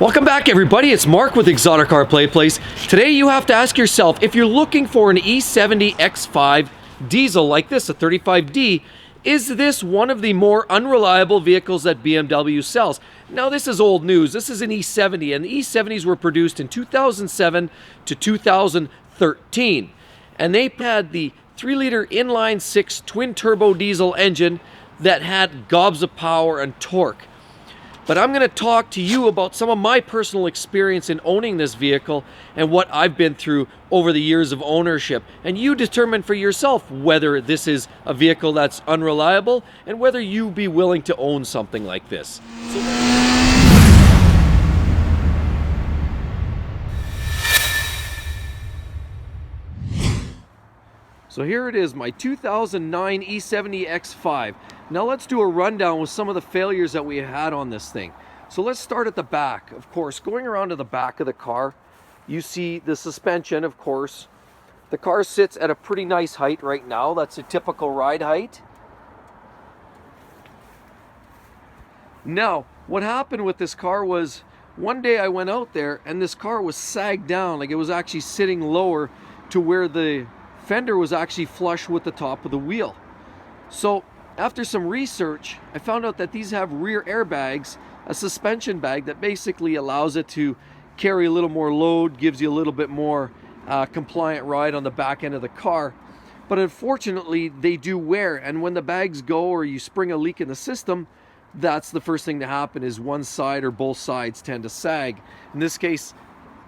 Welcome back, everybody. It's Mark with exoticcarplayplace. Today you have to ask yourself, if you're looking for an E70 X5 Diesel like this, a 35D, is this one of the more unreliable vehicles that BMW sells? Now, this is old news. This is an E70, and the E70s were produced in 2007 to 2013. And they had the 3-liter inline-6 twin-turbo diesel engine that had gobs of power and torque. But I'm going to talk to you about some of my personal experience in owning this vehicle and what I've been through over the years of ownership. And you determine for yourself whether this is a vehicle that's unreliable and whether you be willing to own something like this. So here it is, my 2009 E70 X5. Now let's do a rundown with some of the failures that we had on this thing. So let's start at the back. Of course, going around to the back of the car, you see the suspension, of course. The car sits at a pretty nice height right now. That's a typical ride height. Now, what happened with this car was, one day I went out there and this car was sagged down, like it was actually sitting lower to where the fender was actually flush with the top of the wheel. So after some research, I found out that these have rear airbags, a suspension bag that basically allows it to carry a little more load, gives you a little bit more compliant ride on the back end of the car. But unfortunately, they do wear, and when the bags go or you spring a leak in the system, that's the first thing to happen, is one side or both sides tend to sag. In this case,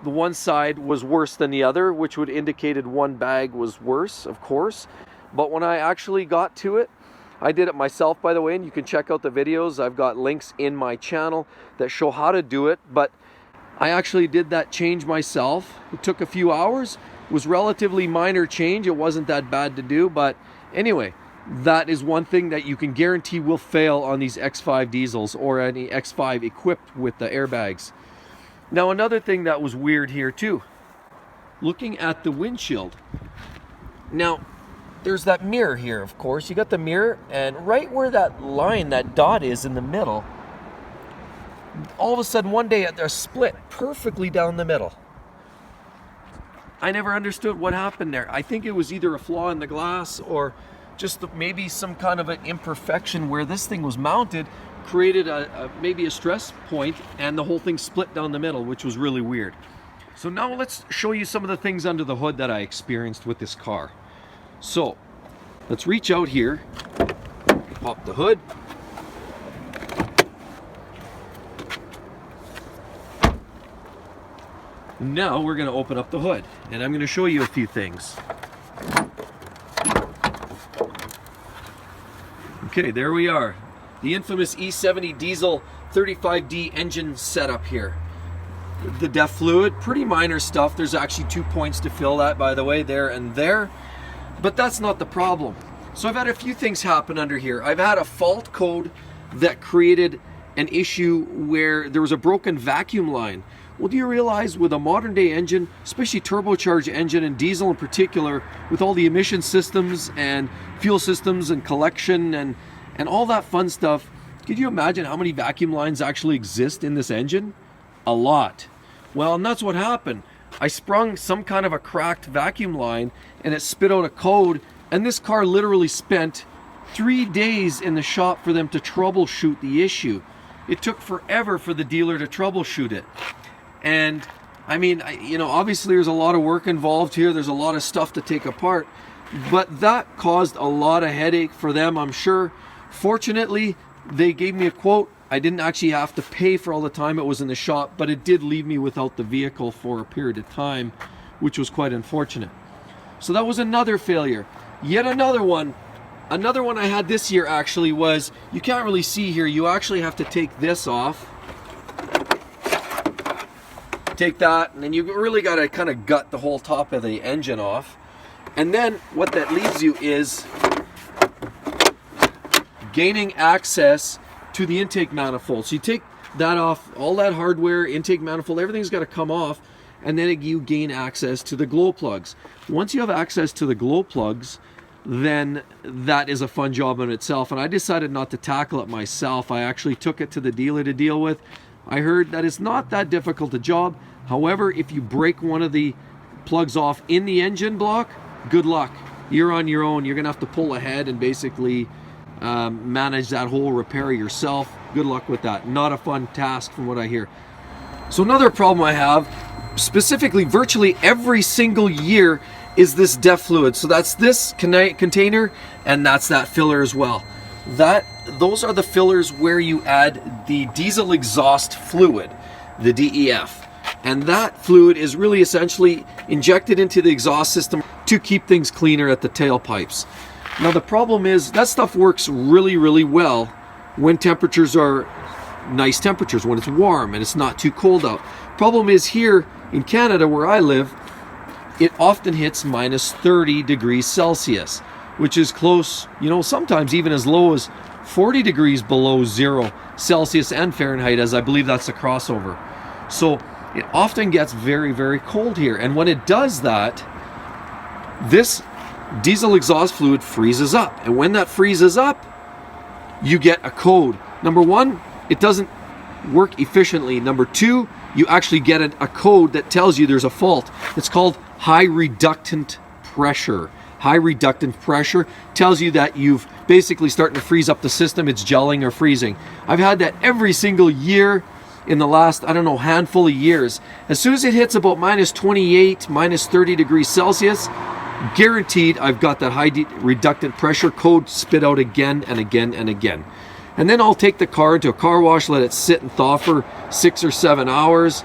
the one side was worse than the other, which would indicated one bag was worse, of course. But when I actually got to it, I did it myself, by the way, and you can check out the videos. I've got links in my channel that show how to do it, but I actually did that change myself. It took a few hours. It was relatively minor change. It wasn't that bad to do, but anyway, that is one thing that you can guarantee will fail on these X5 diesels or any X5 equipped with the airbags. Now, another thing that was weird here too, looking at the windshield. Now, there's that mirror here, of course. You got the mirror, and right where that line, that dot is in the middle, all of a sudden one day they're split perfectly down the middle. I never understood what happened there. I think it was either a flaw in the glass or just maybe some kind of an imperfection where this thing was mounted, created maybe a stress point, and the whole thing split down the middle, which was really weird. So now let's show you some of the things under the hood that I experienced with this car. So let's reach out here, pop the hood. Now we're going to open up the hood, and I'm going to show you a few things. Okay, there we are. The infamous E70 Diesel 35D engine setup here. The DEF fluid, pretty minor stuff. There's actually 2 points to fill that, by the way, there and there. But that's not the problem. So I've had a few things happen under here. I've had a fault code that created an issue where there was a broken vacuum line. Well, do you realize with a modern day engine, especially turbocharged engine and diesel in particular, with all the emission systems and fuel systems and collection and all that fun stuff, could you imagine how many vacuum lines actually exist in this engine? A lot. Well, and that's what happened. I sprung some kind of a cracked vacuum line and it spit out a code, and this car literally spent 3 days in the shop for them to troubleshoot the issue. It took forever for the dealer to troubleshoot it. And I mean, you know, obviously there's a lot of work involved here. There's a lot of stuff to take apart, but that caused a lot of headache for them, I'm sure. Fortunately, they gave me a quote. I didn't actually have to pay for all the time it was in the shop, but it did leave me without the vehicle for a period of time, which was quite unfortunate. So that was another failure. Yet another one. Another one I had this year actually was, you can't really see here, you actually have to take this off. Take that, and then you really got to kind of gut the whole top of the engine off. And then what that leaves you is gaining access to the intake manifold. So you take that off, all that hardware, intake manifold, everything's got to come off, and then you gain access to the glow plugs. Once you have access to the glow plugs, then that is a fun job in itself. And I decided not to tackle it myself. I actually took it to the dealer to deal with. I heard that it's not that difficult a job. However, if you break one of the plugs off in the engine block, good luck. You're on your own. You're gonna have to pull ahead and basically manage that whole repair yourself. Good luck with that. Not a fun task from what I hear. So another problem I have, specifically virtually every single year, is this DEF fluid. So that's this container, and that's that filler as well. Those are the fillers where you add the diesel exhaust fluid, the DEF. And that fluid is really essentially injected into the exhaust system to keep things cleaner at the tailpipes. Now the problem is that stuff works really, really well when temperatures are nice temperatures, when it's warm and it's not too cold out. Problem is here in Canada where I live, it often hits minus 30 degrees Celsius, which is close, you know, sometimes even as low as 40 degrees below 0 Celsius and Fahrenheit, as I believe that's the crossover. So it often gets very, very cold here. And when it does that, this diesel exhaust fluid freezes up. And when that freezes up, you get a code. Number one, it doesn't work efficiently. Number two, you actually get a code that tells you there's a fault. It's called high reductant pressure. High reductant pressure tells you that you've basically starting to freeze up the system. It's gelling or freezing. I've had that every single year in the last, I don't know, handful of years. As soon as it hits about minus 28, minus 30 degrees Celsius, guaranteed I've got that high reductant pressure code spit out again and again and again. And then I'll take the car into a car wash, let it sit and thaw for 6 or 7 hours,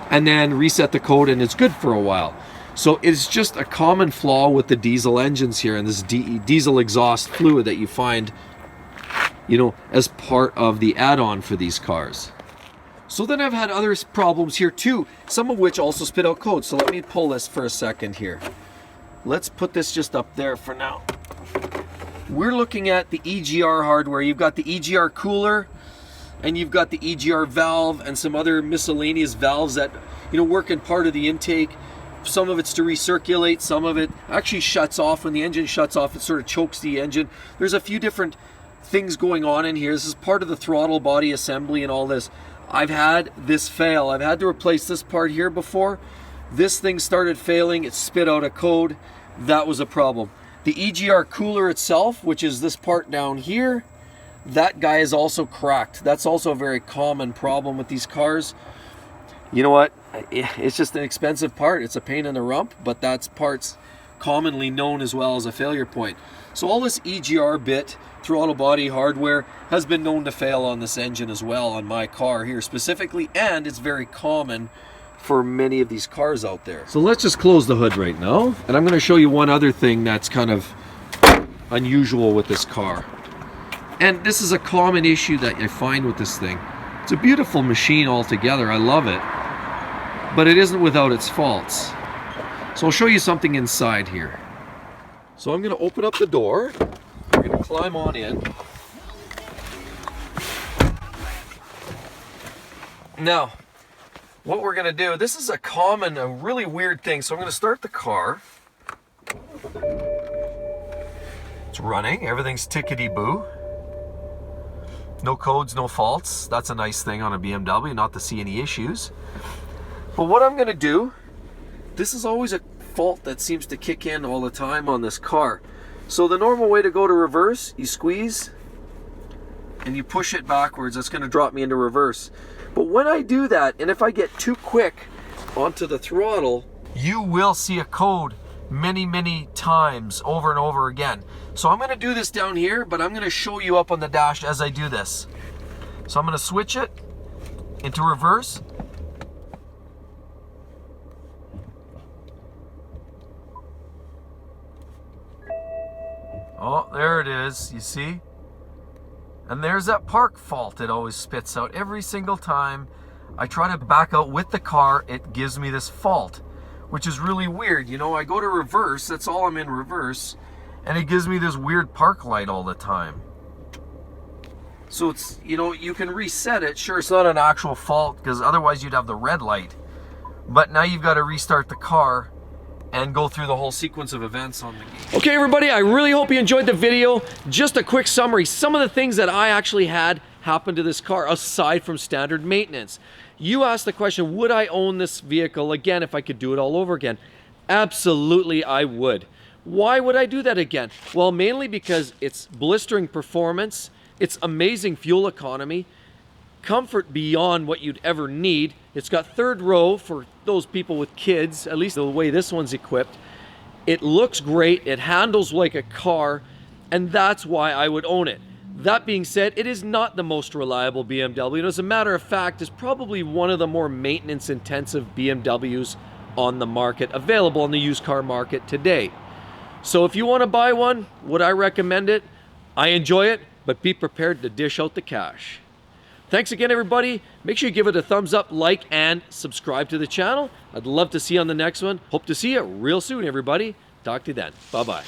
and then reset the code, and it's good for a while. So it's just a common flaw with the diesel engines here, and this diesel exhaust fluid that you find, you know, as part of the add-on for these cars. So then I've had other problems here too, some of which also spit out code. So let me pull this for a second here. Let's put this just up there for now. We're looking at the EGR hardware. You've got the EGR cooler, and you've got the EGR valve and some other miscellaneous valves that, you know, work in part of the intake. Some of it's to recirculate, some of it actually shuts off. When the engine shuts off, it sort of chokes the engine. There's a few different things going on in here. This is part of the throttle body assembly and all this. I've had this fail. I've had to replace this part here before. This thing started failing. It spit out a code. That was a problem. The EGR cooler itself, which is this part down here, that guy is also cracked. That's also a very common problem with these cars. You know what? It's just an expensive part. It's a pain in the rump, but that's parts commonly known as well as a failure point. So all this EGR bit, throttle body hardware, has been known to fail on this engine as well, on my car here specifically, and it's very common for many of these cars out there. So let's just close the hood right now, and I'm going to show you one other thing that's kind of unusual with this car. And this is a common issue that I find with this thing. It's a beautiful machine altogether. I love it. But it isn't without its faults. So I'll show you something inside here. So I'm going to open up the door. We're going to climb on in. Now, what we're going to do, this is a really weird thing. So I'm going to start the car. It's running. Everything's tickety-boo. No codes, no faults. That's a nice thing on a BMW, not to see any issues. But what I'm going to do, this is always a fault that seems to kick in all the time on this car. So the normal way to go to reverse, you squeeze and you push it backwards. That's going to drop me into reverse. But when I do that, and if I get too quick onto the throttle, you will see a code many, many times over and over again. So I'm going to do this down here, but I'm going to show you up on the dash as I do this. So I'm going to switch it into reverse. Oh, there it is, you see? And there's that park fault it always spits out every single time I try to back out with the car. It gives me this fault, which is really weird. You know, I go to reverse, that's all I'm in reverse, and it gives me this weird park light all the time. So it's, you know, you can reset it. Sure, it's not an actual fault because otherwise you'd have the red light. But now you've got to restart the car and go through the whole sequence of events on the game. Okay, everybody, I really hope you enjoyed the video. Just a quick summary. Some of the things that I actually had happen to this car aside from standard maintenance. You asked the question, would I own this vehicle again if I could do it all over again? Absolutely, I would. Why would I do that again? Well, mainly because it's blistering performance, it's amazing fuel economy, comfort beyond what you'd ever need. It's got third row for those people with kids, at least the way this one's equipped. It looks great, it handles like a car, and that's why I would own it. That being said, it is not the most reliable BMW, and as a matter of fact, it's probably one of the more maintenance-intensive BMWs on the market, available in the used car market today. So if you want to buy one, would I recommend it? I enjoy it, but be prepared to dish out the cash. Thanks again, everybody. Make sure you give it a thumbs up, like, and subscribe to the channel. I'd love to see you on the next one. Hope to see you real soon, everybody. Talk to you then. Bye-bye.